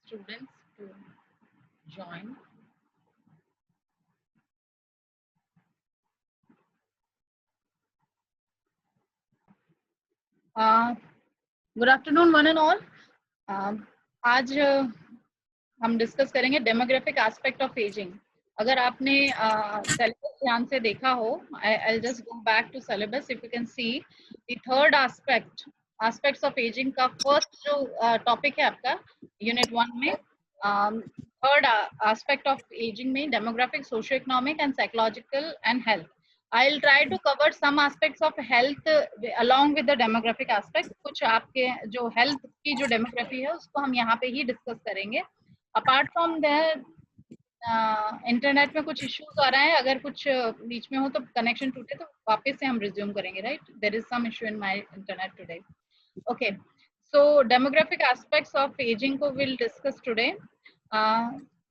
students to join. Good afternoon one and all. आज हम discuss करेंगे डेमोग्राफिक एस्पेक्ट ऑफ एजिंग। अगर आपने सिलेबस ध्यान से देखा हो, I just go back to syllabus. If you can see the third aspects of ageing का फर्स्ट जो टॉपिक है आपका यूनिट 1 में, थर्ड एस्पेक्ट ऑफ एजिंग में demographic, socio economic and psychological and health. I'll try to cover some aspects of health along with the demographic aspect. कुछ आपके जो health की जो demography है उसको हम यहाँ पे ही discuss करेंगे। Apart from that, इंटरनेट में कुछ इश्यूज आ रहा है, अगर कुछ बीच में हो तो कनेक्शन टूटे तो वापस से हम रिज्यूम करेंगे, right? There is some issue in my internet today. Okay, so demographic aspects of ageing को will discuss today.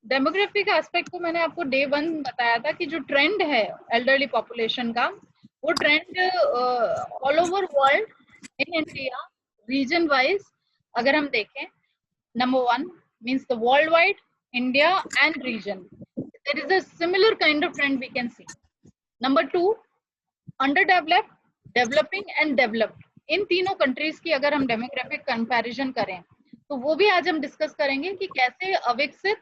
Demographic aspect को मैंने आपको डे 1 बताया था कि जो ट्रेंड है एल्डरली पॉपुलेशन का, वो trend all over world, in India, region wise अगर हम देखें, number 1 means the world wide, India and region, there is a similar kind of trend we can see. Number 2, underdeveloped, developing and developed, इन तीनों countries की अगर हम demographic comparison करें तो वो भी आज हम डिस्कस करेंगे कि कैसे अविकसित,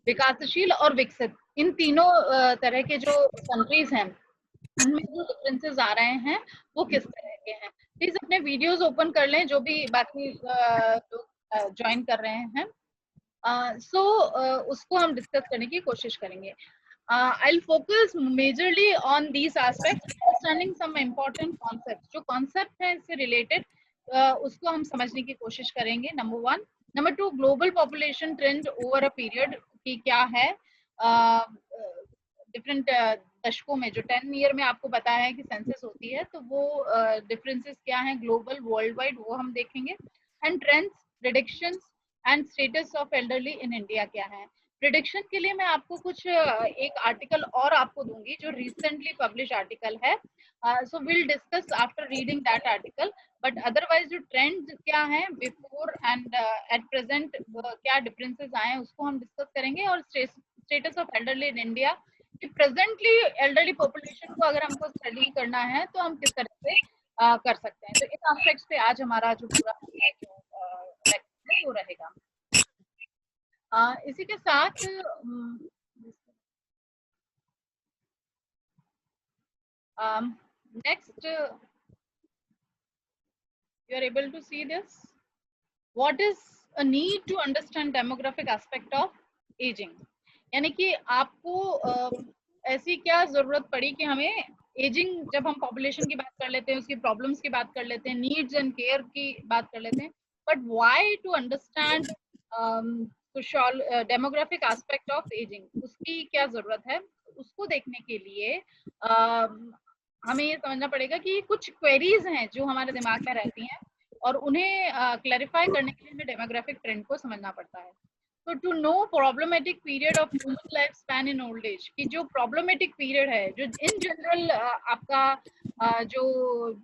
विकासशील और विकसित, इन तीनों तरह के जो कंट्रीज हैं उनमें जो डिफरेंसेस आ रहे हैं वो किस तरह के हैं। प्लीज अपने वीडियोस ओपन कर लें जो भी बाकी लोग ज्वाइन कर रहे हैं। उसको हम डिस्कस करने की कोशिश करेंगे। I'll focus majorly on these aspects, understanding some important concepts. जो concept है इससे related, उसको हम समझने की कोशिश करेंगे, number 1. Number 2, global population trend over a period की क्या है, different दशकों में, जो 10 ईयर में आपको पता है कि सेंसस होती है, तो वो डिफरेंसेस क्या हैं ग्लोबल, वर्ल्ड वाइड, वो हम देखेंगे। And trends, predictions and status of elderly in India क्या है। प्रिडिक्शन के लिए मैं आपको कुछ एक आर्टिकल और आपको दूंगी जो रिसेंटली पब्लिश आर्टिकल है, so will discuss after reading that article. But otherwise जो ट्रेंड क्या है बिफोर एंड एट प्रेजेंट क्या डिफरेंसेस आए हैं उसको हम डिस्कस करेंगे। और status of elderly in India, कि प्रेजेंटली एल्डरली पॉपुलेशन को अगर हमको स्टडी करना है तो हम किस तरह से कर सकते हैं। तो इन एस्पेक्ट्स पे आज हमारा जो पूरा वो रहेगा। इसी के साथ next, you are able to see this. What is a need to understand demographic aspect of aging? यानी कि आपको ऐसी क्या जरूरत पड़ी कि हमें एजिंग, जब हम पॉपुलेशन की बात कर लेते हैं, उसकी प्रॉब्लम्स की बात कर लेते हैं, नीड्स एंड केयर की बात कर लेते हैं, but why to understand demographic aspect of ageing, उसकी क्या जरूरत है, उसको देखने के लिए हमें ये समझना पड़ेगा कि कुछ क्वेरीज हैं जो हमारे दिमाग में रहती हैं और उन्हें क्लैरिफाई करने के लिए हमें डेमोग्राफिक ट्रेंड को समझना पड़ता है। तो to know problematic period of human life span in old age, की जो प्रॉब्लमेटिक पीरियड है, जो इन जनरल आपका जो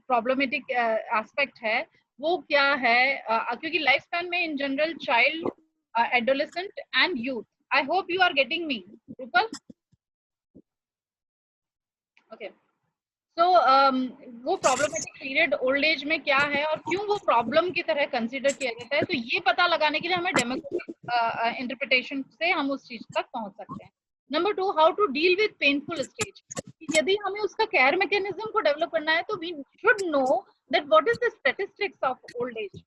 प्रॉब्लमेटिक एस्पेक्ट है वो क्या है, क्योंकि लाइफ स्पैन में in general child, adolescent and youth, I hope you are getting me Rupal, okay. तो वो प्रॉब्लमेटिक पीरियड ओल्ड एज में क्या है और क्यों वो प्रॉब्लम की तरह कंसीडर किया जाता है, तो ये पता लगाने के लिए हमें डेमोग्राफिक इंटरप्रिटेशन से हम उस चीज तक पहुंच सकते हैं। Number 2, how to deal with painful stage, यदि हमें उसका केयर मैकेनिज्म को डेवलप करना है तो we should know that what is the statistics of old age,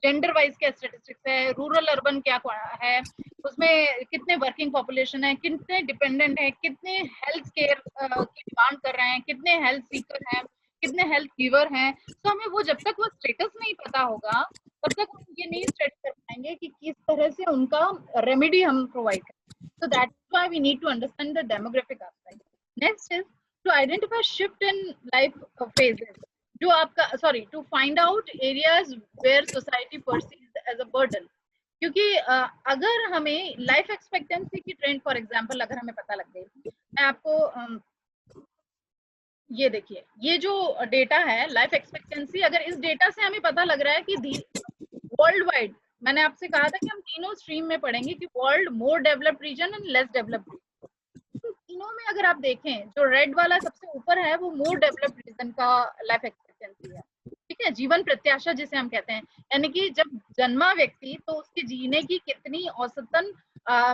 gender wise क्या स्टैटिस्टिक्स है, रूरल अर्बन क्या है, उसमें कितने वर्किंग पॉपुलेशन है, कितने डिपेंडेंट है, कितने हेल्थ केयर की डिमांड कर रहे हैं, कितने हेल्थ सीकर हैं, कितने हेल्थ गिवर हैं। तो हमें वो जब तक वो स्टेटस नहीं पता होगा तब तक हम ये नहीं स्टडी कर पाएंगे कि किस तरह से उनका रेमेडी हम प्रोवाइड करें। So that's why we need to understand the demographic aspect. Next is to identify shift in life phases. जो आपका to find out areas where society perceives as a burden. क्योंकि अगर हमें लाइफ एक्सपेक्टेंसी की trend for example अगर हमें पता लग गई, मैं आपको ये देखिए, ये जो डेटा है लाइफ एक्सपेक्टेंसी, अगर इस डेटा से हमें पता लग रहा है कि वर्ल्ड वाइड मैंने आपसे कहा था कि हम तीनों स्ट्रीम में पढ़ेंगे कि world, more developed region and less developed region. तो तीनों में अगर आप देखें, जो रेड वाला सबसे ऊपर है वो मोर डेवलप्ड रीजन का लाइफ एक्सपेक्टेंसी है, ठीक है, जीवन प्रत्याशा जिसे हम कहते हैं, यानी कि जब जन्मा व्यक्ति तो उसके जीने की कितनी औसतन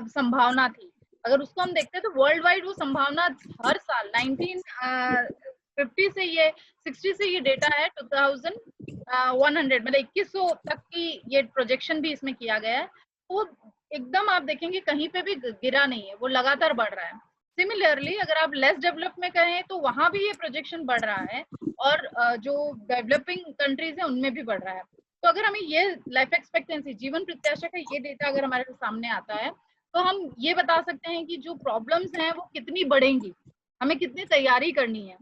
संभावना थी। अगर उसको हम देखते हैं तो वर्ल्ड वाइड वो संभावना हर साल 1950 से ये 60 से ये डेटा है 2100, मतलब 2100 तक की ये प्रोजेक्शन भी इसमें किया गया है। वो एकदम आप देखेंगे कहीं पे भी गिरा नहीं है, वो लगातार बढ़ रहा है। सिमिलरली अगर आप लेस डेवलप में कहें तो वहां भी ये प्रोजेक्शन बढ़ रहा है, और जो डेवलपिंग कंट्रीज है उनमें भी बढ़ रहा है। तो अगर हमें ये लाइफ एक्सपेक्टेंसी, जीवन प्रत्याशा का ये डेटा अगर हमारे सामने आता है, तो हम ये बता सकते हैं कि जो प्रॉब्लम्स हैं वो कितनी बढ़ेंगी, हमें कितनी तैयारी करनी है,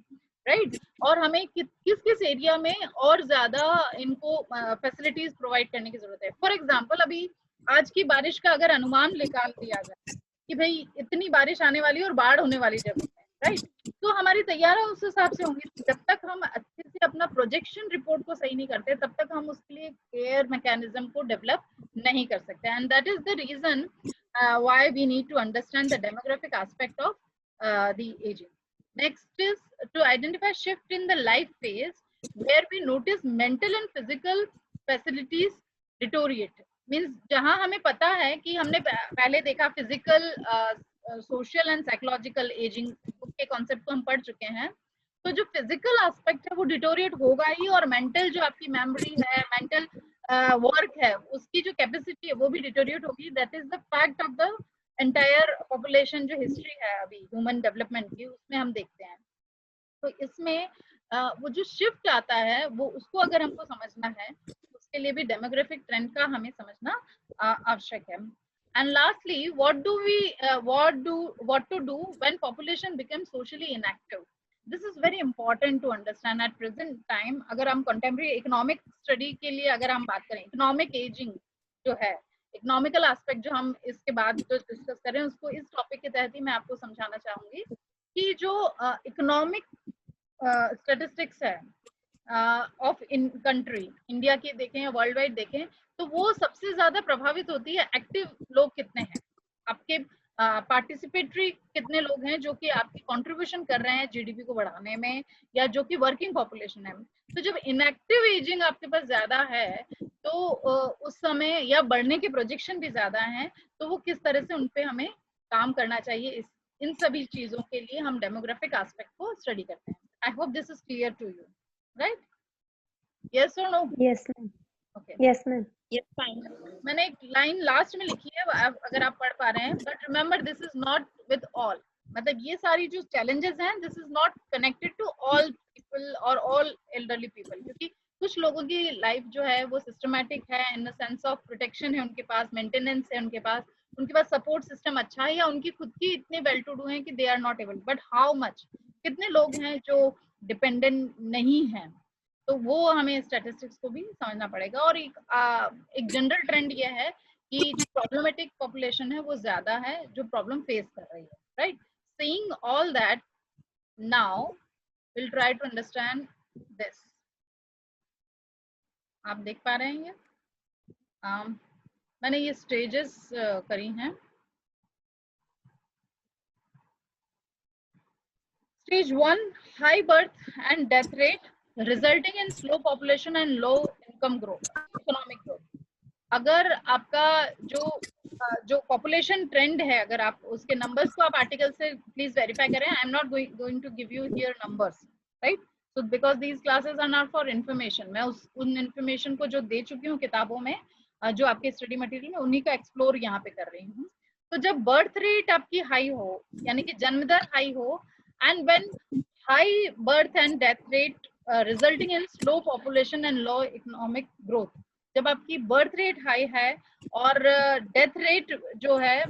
राइट, और हमें किस किस एरिया में और ज्यादा इनको फैसिलिटीज प्रोवाइड करने की जरूरत है। फॉर एग्जाम्पल अभी आज की बारिश का अगर अनुमान निकाल दिया जाए कि भाई इतनी बारिश आने वाली है और बाढ़ होने वाली जगह है, राइट, तो हमारी तैयारी उस हिसाब से होंगी। जब तक हम अच्छे से अपना प्रोजेक्शन रिपोर्ट को सही नहीं करते तब तक हम उसके लिए केयर मैकेनिज्म को डेवलप नहीं कर सकते। And that is the reason why we need to understand the demographic aspect of the ageing. Next is to identify shift in the life phase where we notice mental and physical facilities deteriorate. Means जहां हमें पता है कि हमने पहले देखा physical, social and psychological ageing के concept को हम पढ़ चुके हैं, तो जो फिजिकल एस्पेक्ट है वो डिटोरिएट होगा ही, और मेंटल जो आपकी मेमोरी है, मेंटल वर्क है, उसकी जो कैपेसिटी है वो भी डिटोरिएट होगी। That is the fact of the entire population, जो हिस्ट्री है अभी ह्यूमन डेवलपमेंट की उसमें हम देखते हैं। तो इसमें वो जो शिफ्ट आता है वो उसको अगर हमको समझना है उसके लिए भी डेमोग्राफिक ट्रेंड का हमें समझना आवश्यक है। And lastly what to do when population becomes socially inactive. This is very important to understand at present time। अगर हम contemporary economic study के लिए अगर हम बात करें, economic aging जो है, इकोनॉमिकल एस्पेक्ट जो हम इसके बाद जो डिस्कस कर रहे हैं उसको इस टॉपिक के तहत ही मैं आपको समझाना चाहूंगी कि जो इकोनॉमिक स्टेटिस्टिक्स है ऑफ इन कंट्री, इंडिया की देखें या वर्ल्ड वाइड देखें, तो वो सबसे ज्यादा प्रभावित होती है एक्टिव लोग कितने हैं, आपके पार्टिसिपेटरी कितने लोग हैं जो कि आपकी कंट्रीब्यूशन कर रहे हैं जीडीपी को बढ़ाने में, या जो कि वर्किंग पॉपुलेशन है। तो जब इनएक्टिव एजिंग आपके पास ज्यादा है तो उस समय या बढ़ने के प्रोजेक्शन भी ज्यादा हैं, तो वो किस तरह से उनपे हमें काम करना चाहिए, इस इन सभी चीजों के लिए हम डेमोग्राफिक एस्पेक्ट को स्टडी करते हैं। I hope this is clear to you, right? Yes और no? Yes, ma'am. Okay, Yes, ma'am. Yes, fine. मैंने एक लाइन लास्ट में लिखी है, अगर आप पढ़ पा रहे हैं, but remember this is not with all, मतलब ये सारी जो चैलेंजेस हैं this is not connected to all people और ऑल एल्डरली पीपल, क्योंकि कुछ लोगों की लाइफ जो है वो सिस्टमैटिक है, in the sense of protection है उनके पास, मेंटेनेंस है उनके पास सपोर्ट सिस्टम अच्छा है, या उनकी खुद की इतने वेल टू डू हैं कि they are not able, but how much, कितने लोग हैं जो डिपेंडेंट नहीं हैं, तो वो हमें स्टैटिस्टिक्स को भी समझना पड़ेगा। और एक जनरल ट्रेंड ये है कि जो प्रॉब्लमेटिक पॉपुलेशन है वो ज्यादा है जो प्रॉब्लम फेस कर रही है, right? Seeing all that, now will try to understand this. आप देख पा रहे हैं ये मैंने ये स्टेजेस करी हैं। Stage 1, high birth and death rate resulting in slow population and low income growth, economic growth। अगर आपका जो पॉपुलेशन ट्रेंड है, अगर आप उसके नंबर्स को आप आर्टिकल से प्लीज वेरीफाई करें, I am not going to give you here numbers, right? So because these classes are not for information, मैं उन इन्फॉर्मेशन को जो दे चुकी हूँ किताबों में, जो आपके स्टडी मटेरियल में, उन्हीं का एक्सप्लोर यहाँ पे कर रही हूँ। तो जब बर्थ रेट आपकी हाई हो, यानी कि जन्म दर हाई हो, and when high birth and death rate resulting in slow population and low economic growth, जब आपकी बर्थ रेट हाई है और डेथ रेट जो है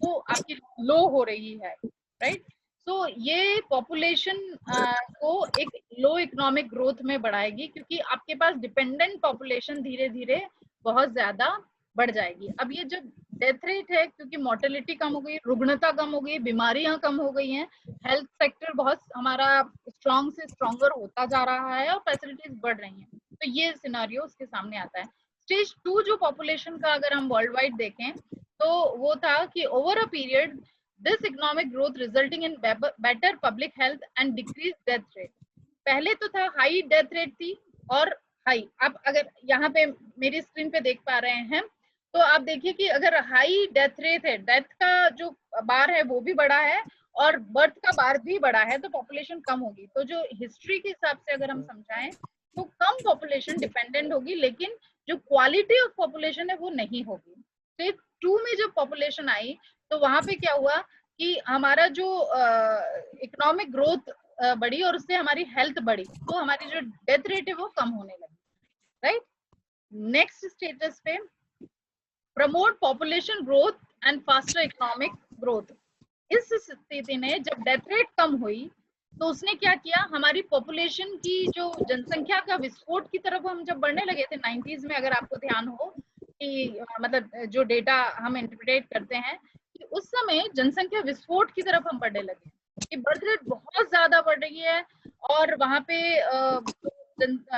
वो आपकी लो हो रही है, राइट? तो ये पॉपुलेशन को एक लो इकोनॉमिक ग्रोथ में बढ़ाएगी, क्योंकि आपके पास डिपेंडेंट पॉपुलेशन धीरे धीरे बहुत ज्यादा बढ़ जाएगी। अब ये जब डेथ रेट है, क्योंकि मोर्टेलिटी कम हो गई, रुग्णता कम हो गई, बीमारियां कम हो गई हैं, हेल्थ सेक्टर बहुत हमारा स्ट्रॉन्ग से स्ट्रॉन्गर होता जा रहा है और फैसिलिटीज बढ़ रही हैं, तो ये सिनारियो उसके सामने आता है। स्टेज 2 जो पॉपुलेशन का अगर हम वर्ल्ड वाइड देखें तो वो था कि over a period this economic growth resulting in better public health and decrease death rate. पहले तो था हाई डेथ रेट थी और हाई, आप अगर यहाँ पे मेरी स्क्रीन पे देख पा रहे हैं तो आप देखिए कि अगर हाई डेथ रेट है, डेथ का जो बार है वो भी बड़ा है और बर्थ का बार भी बड़ा है, तो पॉपुलेशन कम होगी। तो जो हिस्ट्री के हिसाब से अगर हम समझाएं तो कम पॉपुलेशन डिपेंडेंट होगी, लेकिन जो क्वालिटी ऑफ पॉपुलेशन है वो नहीं होगी। स्टेज 2 में जब पॉपुलेशन आई तो वहां पे क्या हुआ कि हमारा जो इकोनॉमिक ग्रोथ बढ़ी और उससे हमारी हेल्थ बढ़ी, तो हमारी जो डेथ रेट है वो कम होने लगी, राइट। नेक्स्ट स्टेटस पे promote population growth and faster economic growth. इस स्थिति में जब डेथ रेट कम हुई तो उसने क्या किया, हमारी पॉपुलेशन की जो जनसंख्या का विस्फोट की तरफ हम जब बढ़ने लगे थे 90s में, अगर आपको ध्यान हो कि मतलब जो डेटा हम इंटरप्रेट करते हैं कि उस समय जनसंख्या विस्फोट की तरफ हम बढ़ने लगे कि बर्थ रेट बहुत ज्यादा बढ़ रही है और वहां पे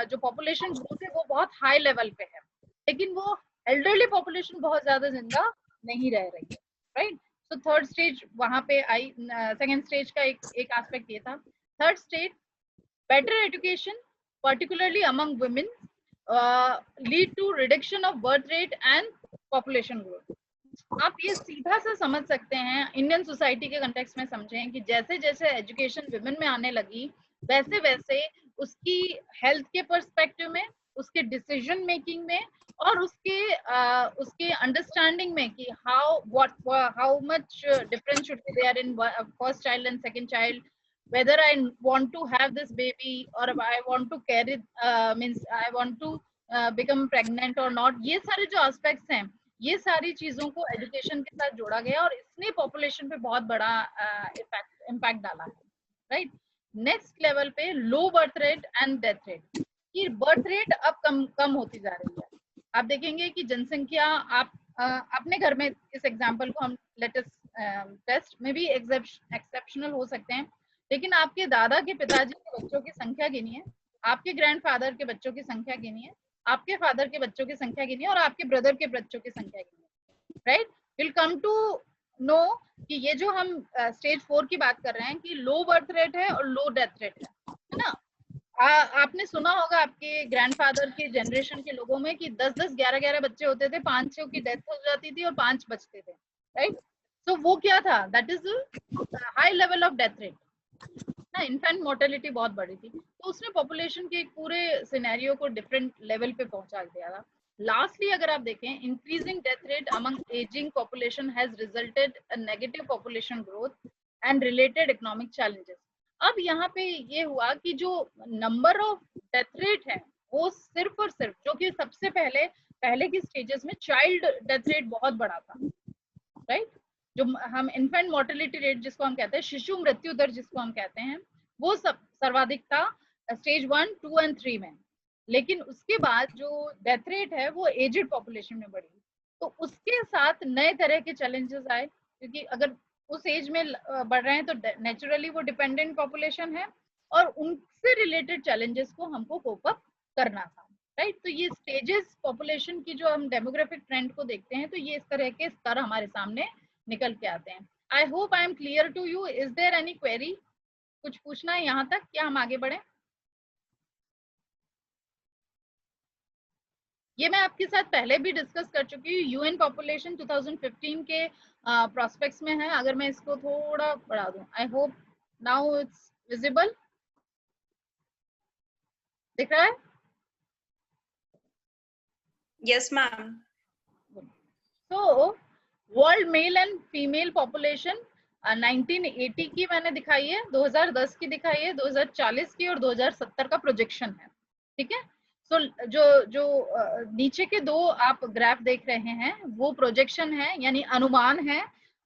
जो पॉपुलेशन ग्रोथ है वो बहुत हाई लेवल पे है, लेकिन वो एल्डरली पॉपुलेशन बहुत ज्यादा जिंदा नहीं रह रही है, राइट। तो थर्ड स्टेज वहां पे आई। सेकेंड स्टेज का एक एस्पेक्ट ये था। Third stage better education particularly among women lead to reduction of birth rate and population growth. आप ये सीधा सा समझ सकते हैं, इंडियन सोसाइटी के कंटेक्स्ट में समझें कि जैसे जैसे एजुकेशन विमेन में आने लगी वैसे वैसे उसकी हेल्थ के पर्सपेक्टिव में, उसके डिसीजन मेकिंग में और उसके अंडरस्टैंडिंग में कि how much difference should be there in first child and second child, whether I want to have this baby or I want to carry means I want to become pregnant or not, ये सारे जो aspects हैं ये सारी चीजों को education के साथ जोड़ा गया और इसने पॉपुलेशन पे बहुत बड़ा इम्पैक्ट डाला है, राइट। नेक्स्ट लेवल पे low birth rate and death rate. कि बर्थ रेट अब कम होती जा रही है। आप देखेंगे कि जनसंख्या, आप अपने घर में इस एग्जांपल को हम लेटेस्ट टेस्ट में भी एक्सेप्शनल हो सकते हैं, लेकिन आपके दादा के पिताजी के बच्चों की संख्या गिनिए, आपके ग्रैंडफादर के बच्चों की संख्या गिनिए, आपके फादर के बच्चों की संख्या गिनिए और आपके ब्रदर के बच्चों की संख्या गिनिए, right. Will come to know कि ये जो हम स्टेज 4 की बात कर रहे हैं कि लो बर्थ रेट है और लो डेथ रेट है ना। आपने सुना होगा आपके ग्रैंडफादर के जनरेशन के लोगों में कि 10-10, 11-11 बच्चे होते थे, 5 की डेथ हो जाती थी और 5 बचते थे, राइट। सो वो क्या था, that is high level of death rate ना, इन्फेंट मोर्टेलिटी बहुत बड़ी थी। तो उसने पॉपुलेशन के एक पूरे सिनेरियो को डिफरेंट लेवल पे पहुंचा दिया था। लास्टली अगर आप देखें, increasing death rate among ageing population has resulted a negative population growth and related economic challenges. अब यहाँ पे ये हुआ कि जो नंबर ऑफ डेथ रेट है वो सिर्फ और सिर्फ, जो कि सबसे पहले की स्टेजेस में चाइल्ड डेथ रेट बहुत बड़ा था, राइट। जो हम इन्फेंट मोर्टेलिटी रेट जिसको हम कहते हैं, शिशु मृत्यु दर जिसको हम कहते हैं, वो सर्वाधिक था स्टेज 1, 2 एंड 3 में। लेकिन उसके बाद जो डेथ रेट है वो एजेड पॉपुलेशन में बढ़ी। तो उसके साथ नए तरह के चैलेंजेस आए, क्योंकि अगर उस एज में बढ़ रहे हैं तो नेचुरली वो डिपेंडेंट पॉपुलेशन है और उनसे रिलेटेड चैलेंजेस को हमको कोप अप करना था, राइट। तो ये स्टेजेस पॉपुलेशन की जो हम डेमोग्राफिक ट्रेंड को देखते हैं तो ये इस तरह के स्तर हमारे सामने निकल के आते हैं। I hope I am clear to you. Is there any query? कुछ पूछना है यहाँ तक, क्या हम आगे बढ़े? ये मैं आपके साथ पहले भी डिस्कस कर चुकी हूँ, यूएन पॉपुलेशन 2015 के प्रोस्पेक्ट्स में है। अगर मैं इसको थोड़ा बढ़ा दूं, I hope now it's visible, दिख रहा है? Yes ma'am. So world male and female population 1980 की मैंने दिखाई है, 2010 की दिखाई है, 2040 की और 2070 का प्रोजेक्शन है, ठीक है। सो जो नीचे के दो आप ग्राफ देख रहे हैं वो प्रोजेक्शन है, यानी अनुमान है।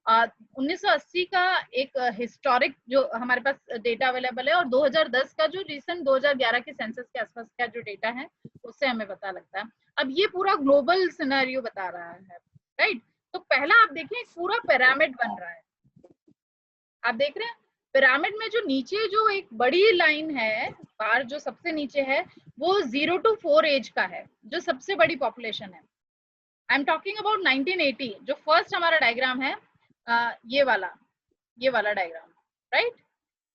1980 का एक हिस्टोरिक जो हमारे पास डेटा अवेलेबल है और 2010 का जो रिसेंट 2011 के सेंसस के आसपास का जो डेटा है उससे हमें पता लगता है। अब ये पूरा ग्लोबल सिनेरियो बता रहा है, राइट। तो पहला आप देखिए पूरा पिरामिड बन रहा है, आप देख रहे हैं पिरामिड में जो नीचे जो एक बड़ी लाइन है बार जो सबसे नीचे है वो 0 to 4 एज का है, जो सबसे बड़ी पॉपुलेशन है। आई एम टॉकिंग अबाउट 1980, जो फर्स्ट हमारा डायग्राम है, ये वाला डायग्राम, राइट।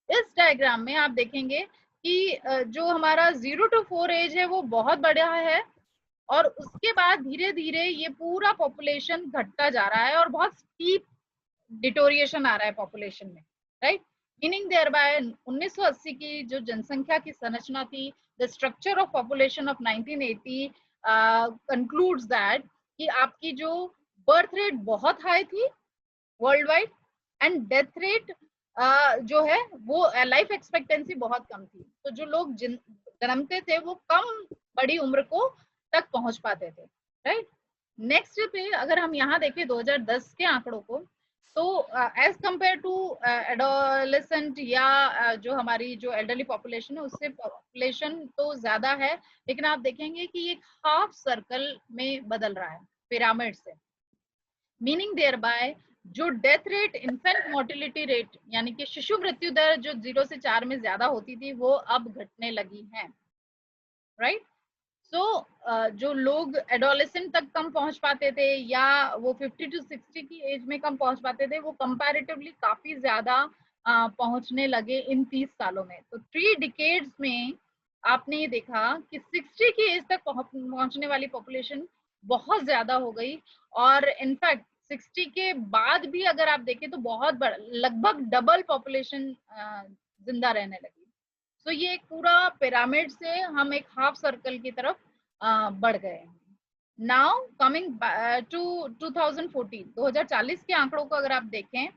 इस डायग्राम में आप देखेंगे कि जो हमारा 0 to 4 एज है वो बहुत बड़ा है, और उसके बाद धीरे धीरे ये पूरा पॉपुलेशन घटता जा रहा है और बहुत स्टीप डिटोरिएशन आ रहा है पॉपुलेशन में, राइट। मीनिंग देयर बाय 1980 की जो जनसंख्या की संरचना थी, the structure of population of 1980 concludes that कि आपकी जो बर्थ रेट बहुत हाई थी world wide, and death rate जो है वो लाइफ एक्सपेक्टेंसी बहुत कम थी। तो जो लोग जन्मते थे वो कम बड़ी उम्र को तक पहुंच पाते थे, राइट। नेक्स्ट पे अगर हम यहाँ देखें 2010 के आंकड़ों को, तो एज कंपेयर टू एडोलेसेंट या जो हमारी जो एल्डरली पॉपुलेशन है उससे पॉपुलेशन तो ज्यादा है, लेकिन आप देखेंगे कि ये हाफ सर्कल में बदल रहा है पिरामिड से। मीनिंग देयर बाय जो death rate, infant mortality rate यानी कि शिशु मृत्यु दर जो 0 से 4 में ज्यादा होती थी वो अब घटने लगी है, राइट। सो जो लोग एडोलेसेंट तक कम पहुंच पाते थे या वो 50 to 60 की एज में कम पहुंच पाते थे, वो कंपैरेटिवली काफी ज्यादा पहुंचने लगे इन 30 सालों में। तो 3 डिकेड्स में आपने ये देखा कि 60 की एज तक पहुंचने वाली पॉपुलेशन बहुत ज्यादा हो गई, और इनफैक्ट 60 के बाद भी अगर आप देखें तो बहुत लगभग डबल पॉपुलेशन जिंदा रहने लगी। तो ये एक पूरा पिरामिड से हम एक हाफ सर्कल की तरफ बढ़ गए। नाउ कमिंग टू 2040 के आंकड़ों को अगर आप देखें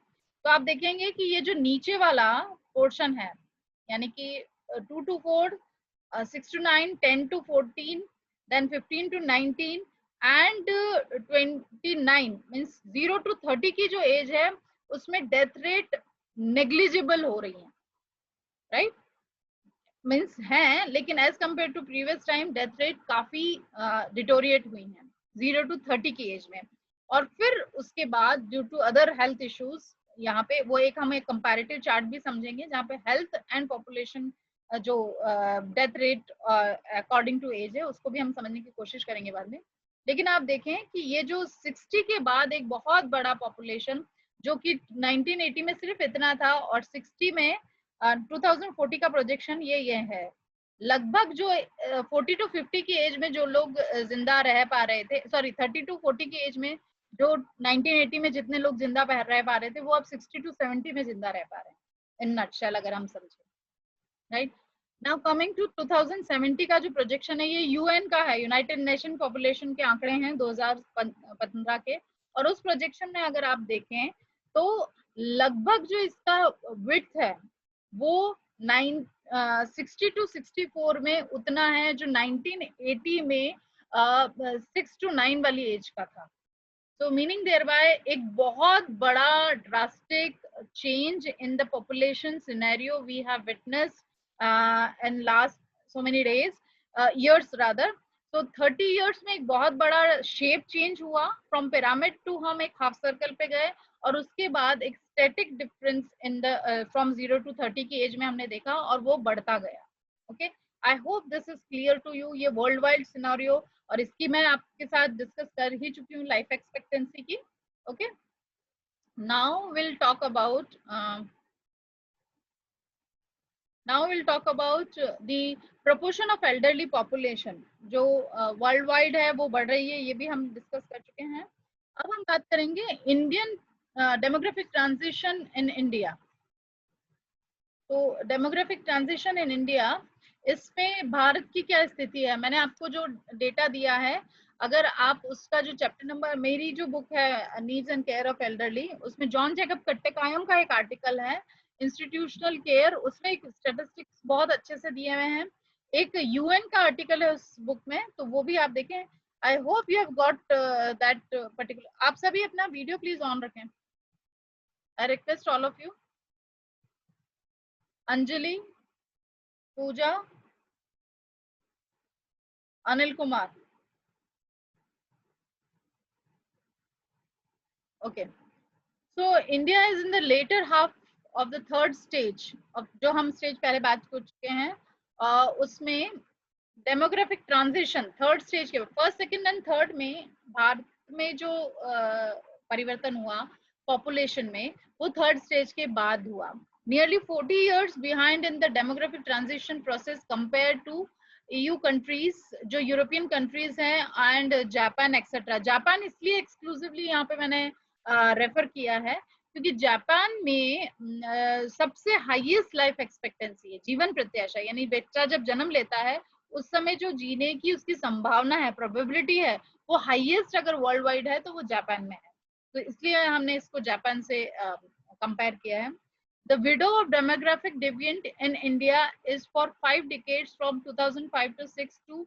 तो आप देखेंगे कि ये जो नीचे वाला पोर्शन है, यानी कि 2 to 4, 6 to 9, 10 to 14, then 15 to 19 and 29 means 0 to 30 की जो एज है उसमें डेथ रेट नेग्लिजिबल हो रही है, राइट। मीन्स हैं, लेकिन as compare to previous time death rate काफी डिटोरिएट हुई है 0 to 30 की एज में। और फिर उसके बाद due to other health issues, यहाँ पे वो एक हम एक कंपैरेटिव चार्ट भी समझेंगे जहाँ पे हेल्थ एंड पॉपुलेशन जो death rate according to age है उसको भी हम समझने की कोशिश करेंगे बाद में। लेकिन आप देखें कि ये जो 60 के बाद एक बहुत बड़ा पॉपुलेशन जो कि 1980 में सिर्फ इतना था, और 60 में 2040 का प्रोजेक्शन ये है। लगभग जो 40 to 50 की एज में जो लोग जिंदा रह पा रहे थे, सॉरी 30 to 40 की एज में जो 1980 में जितने लोग जिंदा रह पा रहे थे वो अब 60 to 70 में जिंदा रह पा रहे हैं इन नटशेल अगर हम समझें, राइट। नाउ कमिंग टू 2070 का जो प्रोजेक्शन है ये यूएन का है, यूनाइटेड नेशन पॉपुलेशन के आंकड़े हैं 2015 के, और उस प्रोजेक्शन में अगर आप देखें तो लगभग जो इसका विड्थ है वो 60 to 64 में उतना है जो 1980 में 6 to 9 वाली एज का था। So meaning thereby एक बहुत बड़ा drastic change in the population scenario we have witnessed in last so many days, years rather. So 30 years में एक बहुत बड़ा shape change हुआ, from pyramid to हम एक half circle पे गए, और उसके बाद एक static difference in the from 0 to 30 की एज में हमने देखा और वो बढ़ता गया। Okay, I hope this is clear to you। ये वर्ल्ड वाइड सिनारियो, और इसकी मैं आपके साथ डिस्कस कर ही चुकी हूँ लाइफ एक्सपेक्टेंसी की। Okay, now will talk about the proportion of elderly population जो वर्ल्ड वाइड है वो बढ़ रही है, ये भी हम डिस्कस कर चुके हैं। अब हम बात करेंगे Indian demographic transition in India. तो डेमोग्राफिक ट्रांजिशन इन इंडिया, इसमें भारत की क्या स्थिति है, मैंने आपको जो डेटा दिया है, अगर आप उसका जो चैप्टर नंबर, मेरी जो बुक है needs and care of elderly, उसमें जॉन जैकब कट्टेकायम का एक आर्टिकल है इंस्टीट्यूशनल केयर, उसमें एक स्टैटिस्टिक्स बहुत अच्छे से दिए हुए हैं। एक यूएन का आर्टिकल है उस बुक में, तो वो भी आप देखें। I hope you have got that particular. आप सभी अपना वीडियो प्लीज ऑन रखें। I request all of you. Anjali, Puja, Anil Kumar. Okay, so India is in the latter half of the third stage of, जो हम स्टेज पहले बात कर चुके हैं, उसमें डेमोग्राफिक ट्रांजिशन थर्ड स्टेज के फर्स्ट सेकंड एंड थर्ड में भारत में जो परिवर्तन हुआ पॉपुलेशन में, वो थर्ड स्टेज के बाद हुआ. Nearly 40 years behind in the demographic transition process compared to EU countries, जो यूरोपियन कंट्रीज हैं एंड जापान एक्सेट्रा. जापान इसलिए एक्सक्लूसिवली यहाँ पे मैंने रेफर किया है क्योंकि जापान में सबसे हाईएस्ट लाइफ एक्सपेक्टेंसी है, जीवन प्रत्याशा, यानी बच्चा जब जन्म लेता है उस समय जो जीने की उसकी संभावना है, प्रोबेबिलिटी है, वो हाईएस्ट अगर वर्ल्ड वाइड है तो वो जापान में है. तो इसलिए हमने इसको जापान से कंपेयर किया है. The widow of demographic deviant in India is for 5 decades from 2005 to 6 to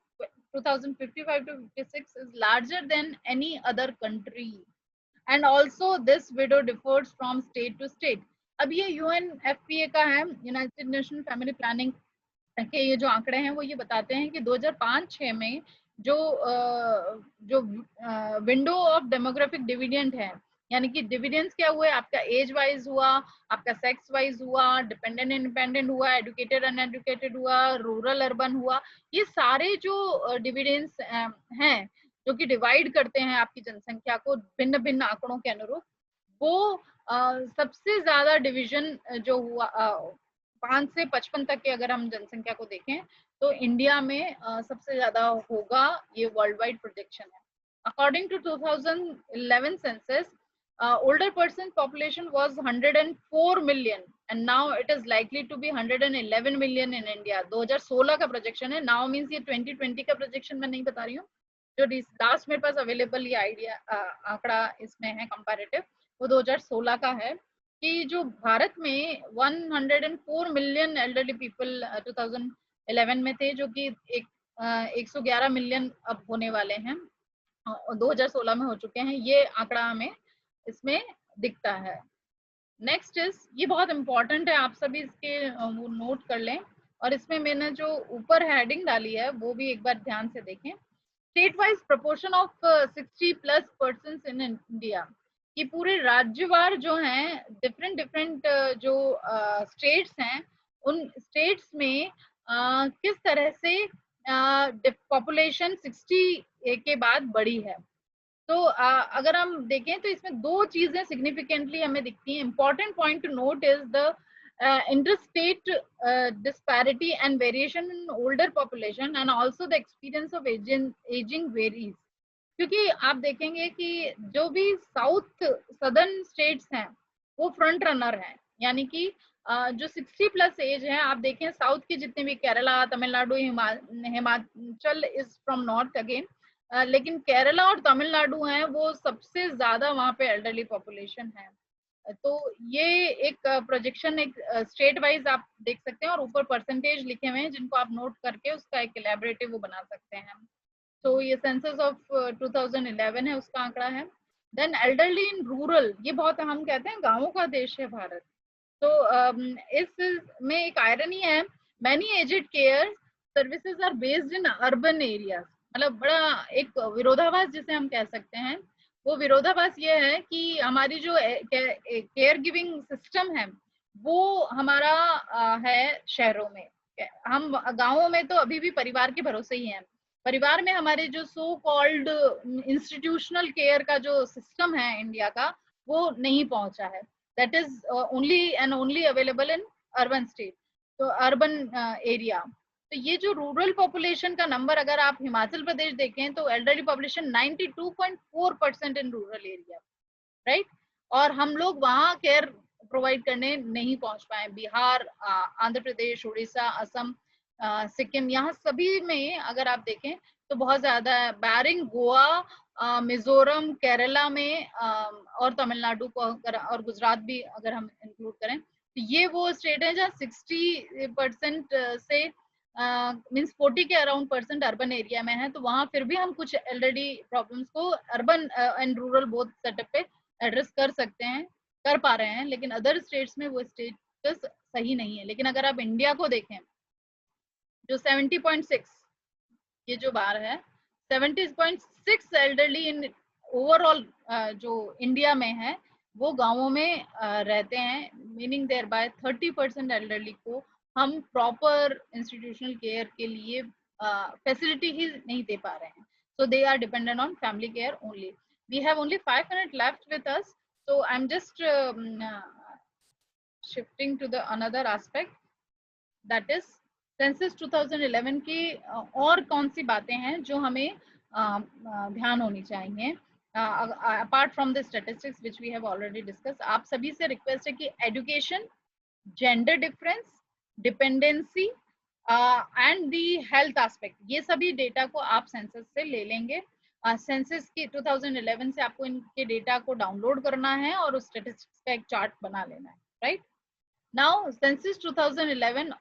2055 to 56 is larger than any other country. And also this widow differs from state to state. अब ये UNFPA का है, United nation family planning के ये जो आंकड़े हैं वो ये बताते हैं कि 2005-6 में जो विंडो ऑफ डेमोग्राफिक डिविडेंड है, यानी कि डिविडेंड्स क्या हुए, आपका एज वाइज हुआ, आपका सेक्स वाइज हुआ, डिपेंडेंट इंडिपेंडेंट हुआ, एजुकेटेड अनएजुकेटेड हुआ, रूरल अर्बन हुआ, ये सारे जो डिविडेंड्स हैं जो कि डिवाइड करते हैं आपकी जनसंख्या को भिन्न भिन्न आंकड़ों के अनुरूप, वो सबसे ज्यादा डिवीजन जो हुआ 5 से 55 तक के अगर हम जनसंख्या को देखें तो इंडिया में सबसे ज्यादा होगा, ये वर्ल्ड वाइड प्रोजेक्शन है. According to 2011 census, older person population was 104 million and now it is likely to be 111 million in India. 2016 का प्रोजेक्शन है, नाउ मींस ये 2020 का प्रोजेक्शन मैं नहीं बता रही हूँ, जो लास्ट मेरे पास अवेलेबल ये आइडिया आंकड़ा इसमें है कंपैरेटिव, वो 2016 का है कि जो भारत में 104 मिलियन एल्डरली पीपल 2011 में थे, जो कि 111 मिलियन अब होने वाले हैं, 2016 में हो चुके हैं. ये आंकड़ा हमें इसमें दिखता है. नेक्स्ट इज, ये बहुत इंपॉर्टेंट है, आप सभी इसके वो नोट कर लें, और इसमें मैंने जो ऊपर हेडिंग डाली है वो भी एक बार ध्यान से देखें. State wise proportion of 60+ in India, कि पूरे राज्यवार जो हैं डिफरेंट जो स्टेट्स हैं, उन स्टेट्स में किस तरह से पॉपुलेशन 60 के बाद बढ़ी है. तो अगर हम देखें तो इसमें दो चीजें सिग्निफिकेंटली हमें दिखती हैं. Important point two note is the interstate disparity and variation in older population and also the experience of aging varies. क्योंकि आप देखेंगे कि जो भी साउथ सदर्न स्टेट्स हैं वो फ्रंट रनर हैं, यानी कि जो 60+ एज है, आप देखें साउथ के जितने भी Kerala, Tamil Nadu, Himachal is from north again, लेकिन केरला और तमिलनाडु हैं वो सबसे ज्यादा वहाँ पे एल्डरली पॉपुलेशन है. तो ये एक प्रोजेक्शन एक स्टेट वाइज आप देख सकते हैं, और ऊपर परसेंटेज लिखे हुए हैं जिनको आप नोट करके उसका एक इलेबरेटिव वो बना सकते हैं. तो ये सेंसस ऑफ 2011 है, उसका आंकड़ा है. देन एल्डरली इन रूरल, ये बहुत हम कहते हैं गांवों का देश है भारत. तो इस में एक आयरनी है, many aged care services are based in urban areas. मतलब बड़ा एक विरोधाभास जिसे हम कह सकते हैं, वो विरोधाभास ये है कि हमारी जो केयर गिविंग सिस्टम है वो हमारा है शहरों में, हम गांवों में तो अभी भी परिवार के भरोसे ही हैं. परिवार में हमारे जो सो कॉल्ड इंस्टीट्यूशनल केयर का जो सिस्टम है इंडिया का, वो नहीं पहुंचा है. That is only and only available in urban state, तो अर्बन एरिया. तो ये जो रूरल पॉपुलेशन का नंबर अगर आप हिमाचल प्रदेश देखें तो elderly population 92.4% in rural area, right. और हम लोग वहाँ केयर प्रोवाइड करने नहीं पहुंच पाए. बिहार, आंध्र प्रदेश, उड़ीसा, असम, सिक्किम, यहाँ सभी में अगर आप देखें तो बहुत ज्यादा है. बैरिंग गोवा, मिजोरम, केरला में और तमिलनाडु को और गुजरात भी अगर हम इंक्लूड करें तो ये वो स्टेट है जहाँ 60% से मीन्स 40 के अराउंड परसेंट अर्बन एरिया में है. तो वहाँ फिर भी हम कुछ एल्डरली प्रॉब्लम्स को urban and rural both setup पे एड्रेस कर सकते हैं, कर पा रहे हैं, लेकिन अदर स्टेट्स में वो स्टेटस सही नहीं है. लेकिन अगर आप इंडिया को देखें जो 70.6 ये जो बार है, 70.6 एल्डरली इन ओवरऑल जो इंडिया में है वो गांवों में रहते हैं, मीनिंग देयर बाय 30% एल्डरली को हम प्रॉपर इंस्टीट्यूशनल केयर के लिए फैसिलिटी ही नहीं दे पा रहे हैं. So they are dependent on family care only. We have only 5 minutes left with us, so I'm just shifting to the another aspect, that is census 2011 की और कौन सी बातें हैं जो हमें ध्यान होनी चाहिए apart from the statistics which we have already discuss. आप सभी से रिक्वेस्ट है कि education, gender difference, dependency and the health aspect, ये सभी डेटा को आप सेंसस से ले लेंगे. सेंसस की 2011 से आपको इनके डेटा को डाउनलोड करना है और उस स्टैटिस्टिक्स का एक चार्ट बना लेना है, right. Now, census 2011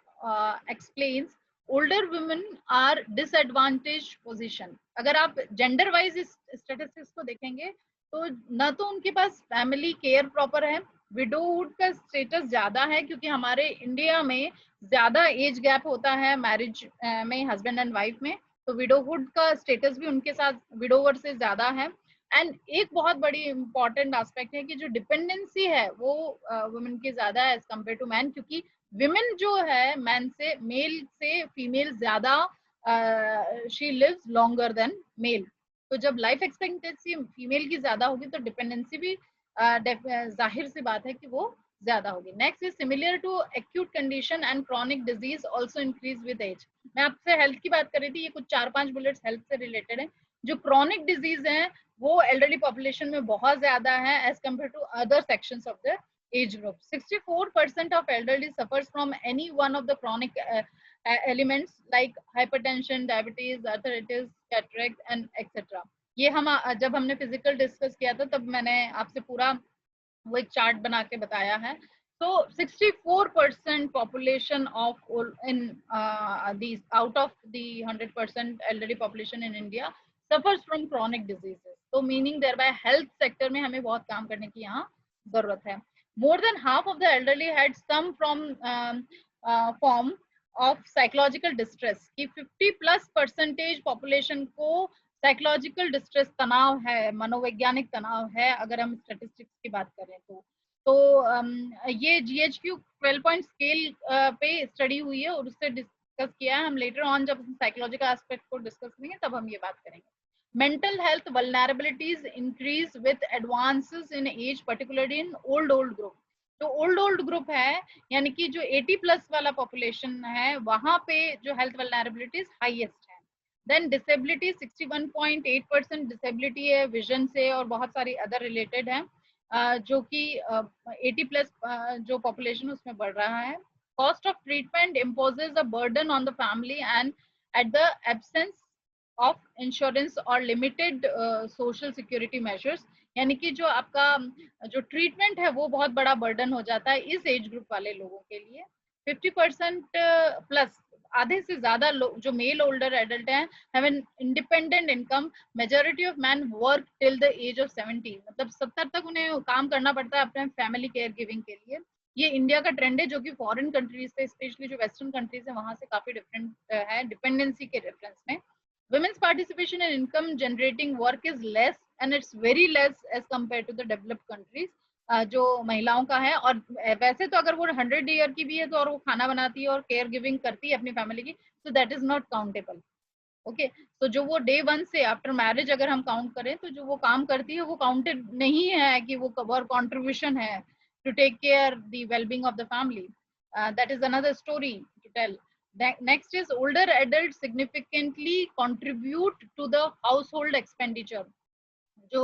explains older women are disadvantaged position. अगर आप gender wise इस statistics को देखेंगे तो ना तो उनके पास फैमिली केयर प्रॉपर है, विडोहुड का स्टेटस ज्यादा है क्योंकि हमारे इंडिया में ज्यादा एज गैप होता है मैरिज में हस्बैंड एंड वाइफ में, तो विडोहुड का स्टेटस भी उनके साथ विडोवर से ज्यादा है. एंड एक बहुत बड़ी इंपॉर्टेंट एस्पेक्ट है कि जो डिपेंडेंसी है वो वुमेन की ज्यादा है एज कम्पेयर टू मैन, क्योंकि विमेन जो है मैन से, मेल से फीमेल ज्यादा she lives longer than male. तो जब लाइफ एक्सपेक्टेंसी फीमेल की ज्यादा होगी तो डिपेंडेंसी भी जाहिर सी बात है कि वो ज्यादा होगी. Next is similar to acute condition and chronic disease also increase with age. मैं आपसे हेल्थ की बात कर रही थी, ये कुछ 4-5 बुलेट्स हेल्थ से रिलेटेड है. जो क्रॉनिक डिजीज है वो एल्डरली पॉपुलेशन में बहुत ज्यादा है age compare to other sections of the age group. 64% of elderly suffers from any one of the chronic elements like hypertension, diabetes, arthritis, cataract and etcetera. ये हम जब हमने फिजिकल डिस्कस किया था तब मैंने आपसे पूरा वो एक चार्ट बना के बताया है. So 64% population of in these out of the 100% elderly population in India suffers from chronic diseases. So meaning thereby health sector में हमें बहुत काम करने की यहाँ जरूरत है. More than half of the elderly had some form of psychological distress. कि 50+% population को साइकोलॉजिकल डिस्ट्रेस, तनाव है, मनोवैज्ञानिक तनाव है अगर हम स्टैटिस्टिक्स की बात करें तो ये GHQ 12 पॉइंट स्केल पे स्टडी हुई है और उससे डिस्कस किया है. हम लेटर ऑन जब साइकोलॉजिकल एस्पेक्ट को डिस्कस करेंगे तब हम ये बात करेंगे. Mental health vulnerabilities increase with advances in age, particularly in old group. जो ओल्ड ग्रुप है यानी कि जो 80+ वाला पॉपुलेशन है वहां पे जो हेल्थ वल्नरेबिलिटीज हाईएस्ट है. देन डिसेबिलिटी 61.8% डिसेबिलिटी है विजन से और बहुत सारी अदर रिलेटेड है जो कि 80+ जो पॉपुलेशन उसमें बढ़ रहा है. Cost of treatment imposes a burden on the family and at the absence of insurance और लिमिटेड सोशल सिक्योरिटी मेजर्स, यानी कि जो आपका जो ट्रीटमेंट है वो बहुत बड़ा बर्डन हो जाता है इस एज ग्रुप वाले लोगों के लिए. 50% प्लस, आधे से ज्यादा लोग जो मेल ओल्डर एडल्ट हैं have an independent income. Majority of man work till the age of 70, मतलब 70 तक उन्हें काम करना पड़ता है अपने फैमिली केयर गिविंग के लिए. ये इंडिया का ट्रेंड है जो कि फॉरेन कंट्रीज से, स्पेशली जो वेस्टर्न कंट्रीज है वहां से काफी डिफरेंट है डिपेंडेंसी के रेफरेंस में. Women's participation in income generating work is less and it's very less as compared to the developed countries. जो महिलाओं का है, और वैसे तो अगर वो 100 ईयर की भी है तो और वो खाना बनाती है और केयर गिविंग करती है अपनी फैमिली की, तो that is not countable. Okay, तो जो वो डे 1 से आफ्टर मैरिज अगर हम काउंट करें तो जो वो काम करती है वो काउंटेड नहीं है कि वो कवर कॉन्ट्रीब्यूशन है to take care the wellbeing of the family. That is another story to tell. Next is older adults significantly contribute to the household expenditure. जो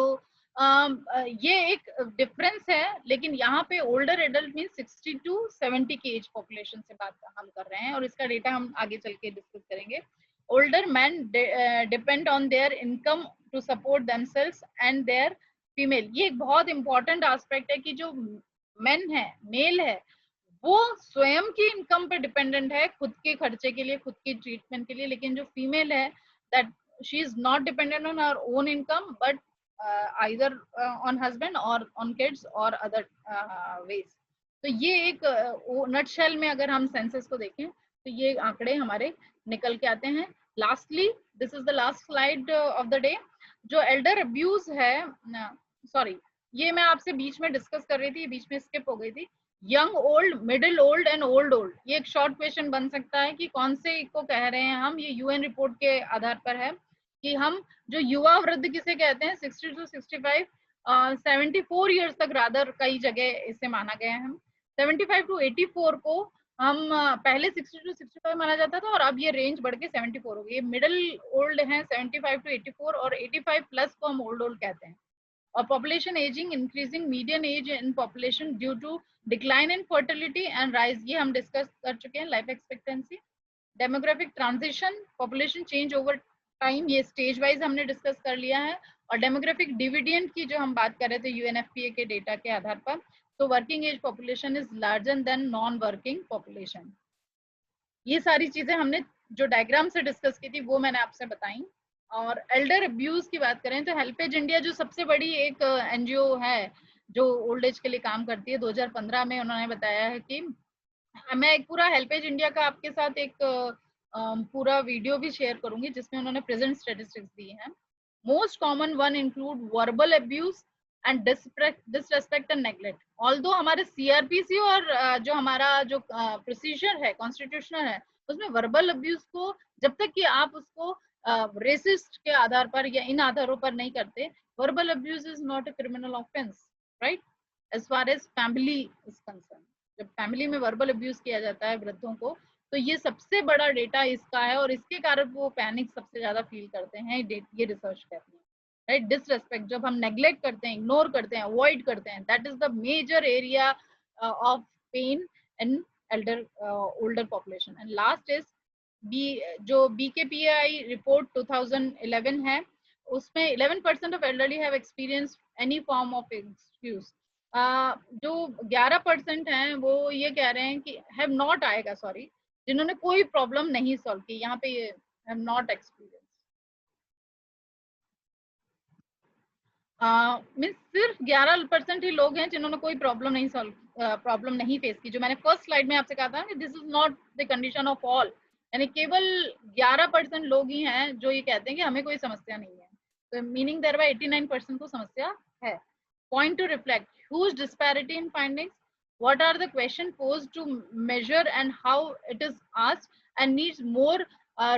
ये एक डिफरेंस है, लेकिन यहाँ पे ओल्डर एडल्ट मीन 60 to 70 की as population से बात हम कर रहे हैं और इसका डेटा हम आगे चल के डिस्कस करेंगे. Older man depend on their income to support themselves and their female. ये एक बहुत इंपॉर्टेंट एस्पेक्ट है कि जो मेन है, मेल है, वो स्वयं की इनकम पे डिपेंडेंट है खुद के खर्चे के लिए, खुद की ट्रीटमेंट के लिए. लेकिन जो फीमेल है that she is not dependent on her own income but either on husband or on kids or other ways. तो ये एक नटशेल में अगर हम सेंसस को देखें तो ये आंकड़े हमारे निकल के आते हैं. Lastly, this is the last slide of the day. जो एल्डर अब्यूज है, सॉरी ये मैं आपसे बीच में डिस्कस कर रही थी, बीच में स्किप हो गई थी. Young old, middle old and old old, ये एक शॉर्ट क्वेश्चन बन सकता है कि कौन से को कह रहे हैं हम। ये यूएन रिपोर्ट के आधार पर है कि हम जो युवा वृद्ध किसे कहते हैं, 60 to 65, 74 ईयर्स तक रादर कई जगह इसे माना गया है। हम 75 to 84 को हम पहले 60 to 65 माना जाता था और अब ये रेंज बढ़ के 74 हो गई। ये मिडिल ओल्ड है 75 to 84, और 85 प्लस को हम ओल्ड ओल्ड कहते हैं। और population ageing, increasing median age in population due to decline in fertility and rise, ये हम डिस्कस कर चुके हैं। Life expectancy, demographic transition, population change over time, ये स्टेज वाइज हमने डिस्कस कर लिया है। और डेमोग्राफिक डिविडेंड की जो हम बात कर रहे थे यूएनएफपीए के डेटा के आधार पर, तो working age population is larger than non working population. ये सारी चीजें हमने जो डायग्राम से डिस्कस की थी वो मैंने आपसे बताई। और एल्डर अब्यूज की बात करें तो हेल्पेज इंडिया जो सबसे बड़ी एक एनजीओ है जो ओल्ड एज के लिए काम करती है, 2015 में उन्होंने बताया है कि, मैं एक पूरा हेल्पेज इंडिया का आपके साथ एक पूरा वीडियो भी शेयर करूंगी जिसमें उन्होंने प्रेजेंट स्टेटिस्टिक्स दी हैं। Most common one include verbal abuse and disrespect and neglect. Although हमारे सीआरपीसी और जो हमारा जो प्रोसीजर है कॉन्स्टिट्यूशनल है, उसमें वर्बल अब्यूज को जब तक कि आप उसको रेसिस्ट के आधार पर या इन आधारों पर नहीं करते, verbal abuse is not a criminal offence, right, as far as family is concern. जब फैमिली में वर्बल अब्यूज किया जाता है वृद्धों को, तो ये सबसे बड़ा डेटा इसका है और इसके कारण वो पैनिक सबसे ज्यादा फील करते हैं, ये रिसर्च कहती है, राइट। डिसरेस्पेक्ट, जब हम नेग्लेक्ट करते हैं, इग्नोर करते हैं, अवॉइड करते हैं, that is the major area of pain in elder older population. And last is जो BKPAI रिपोर्ट 2011 है, उसमें 11% of elderly have experience any form of excuse. जो 11% हैं वो ये कह रहे हैं कि हैव नॉट आएगा, सॉरी, जिन्होंने कोई प्रॉब्लम नहीं सॉल्व की, यहाँ पे ये हैव नॉट एक्सपीरियंस। मीन्स सिर्फ 11% ही लोग हैं जिन्होंने कोई प्रॉब्लम नहीं फेस की। जो मैंने फर्स्ट स्लाइड में आपसे कहा था कि this is not the condition of all, यानी केवल 11% लोग ही हैं जो ये कहते हैं कि हमें कोई समस्या नहीं है। तो मीनिंग देयर बाय 89% को समस्या है। Point two reflect huge disparity in findings, what are the question posed to measure and how it is asked and needs more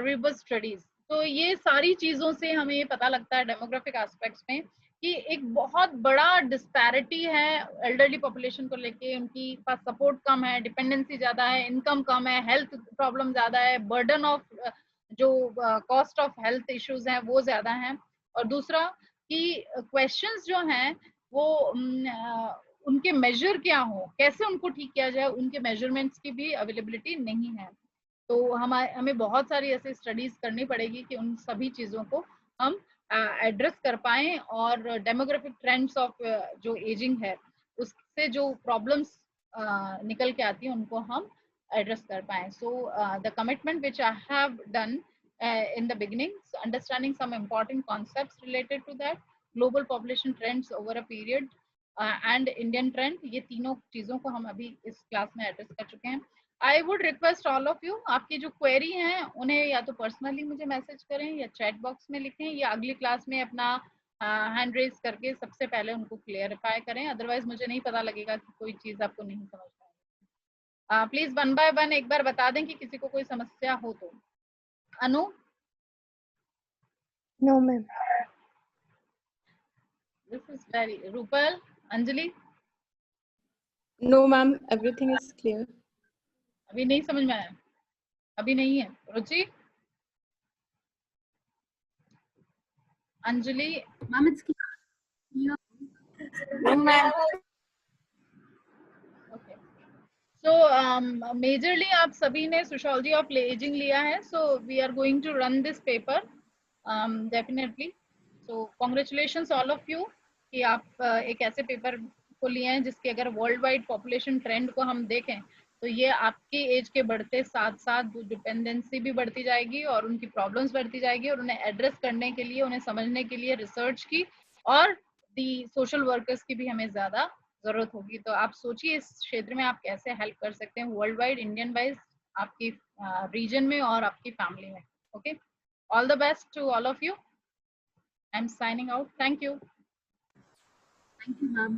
robust studies। तो ये सारी चीजों से हमें ये पता लगता है डेमोग्राफिक एस्पेक्ट्स में कि एक बहुत बड़ा डिस्पैरिटी है एल्डरली पॉपुलेशन को लेके। उनकी पास सपोर्ट कम है, डिपेंडेंसी ज्यादा है, इनकम कम है, हेल्थ प्रॉब्लम ज्यादा है, बर्डन ऑफ जो कॉस्ट ऑफ हेल्थ इश्यूज हैं वो ज्यादा हैं। और दूसरा कि क्वेश्चंस जो हैं वो उनके मेजर क्या हो, कैसे उनको ठीक किया जाए, उनके मेजरमेंट्स की भी अवेलेबिलिटी नहीं है। तो हमें बहुत सारी ऐसी स्टडीज करनी पड़ेगी कि उन सभी चीजों को हम एड्रेस कर पाएं और डेमोग्राफिक ट्रेंड्स ऑफ जो एजिंग है उससे जो प्रॉब्लम्स निकल के आती हैं उनको हम एड्रेस कर पाएं। So the commitment which I have done in the beginning, so understanding some important concepts related to that, global population trends over a period and Indian trend, ये तीनों चीजों को हम अभी इस क्लास में एड्रेस कर चुके हैं। I would request all of you, आपकी जो क्वेरी हैं उन्हें या तो पर्सनली मुझे मैसेज करें या चैट बॉक्स में लिखें या अगली क्लास में अपना हैंड रेज करके सबसे पहले उनको क्लियरिफाई करें, अदरवाइज मुझे नहीं पता लगेगा कि कोई चीज आपको नहीं समझ पाएगी। प्लीज वन बाय वन एक बार बता दें कि किसी को कोई समस्या हो तो। अनु? No, ma'am. This is very Rupal, Anjali? No, ma'am. Everything is clear. अभी नहीं समझ में आया? अभी नहीं है? रुचि? Anjali? Ma'am, it's clear. No, ma'am. Okay. So majorly आप सभी ने sociology of aging लिया है, so we are going to run this paper definitely. So congratulations all of you कि आप एक ऐसे पेपर को लिए हैं जिसके अगर वर्ल्ड वाइड पॉपुलेशन ट्रेंड को हम देखें तो ये आपकी एज के बढ़ते साथ साथ डिपेंडेंसी भी बढ़ती जाएगी और उनकी प्रॉब्लम्स बढ़ती जाएगी और उन्हें एड्रेस करने के लिए, उन्हें समझने के लिए रिसर्च की और दी सोशल वर्कर्स की भी हमें ज्यादा जरूरत होगी। तो आप सोचिए इस क्षेत्र में आप कैसे हेल्प कर सकते हैं वर्ल्ड वाइड, इंडियन वाइज, आपकी रीजन में और आपकी फैमिली में। Okay, all the best to all of you. I am signing out. Thank you. Thank you, ma'am.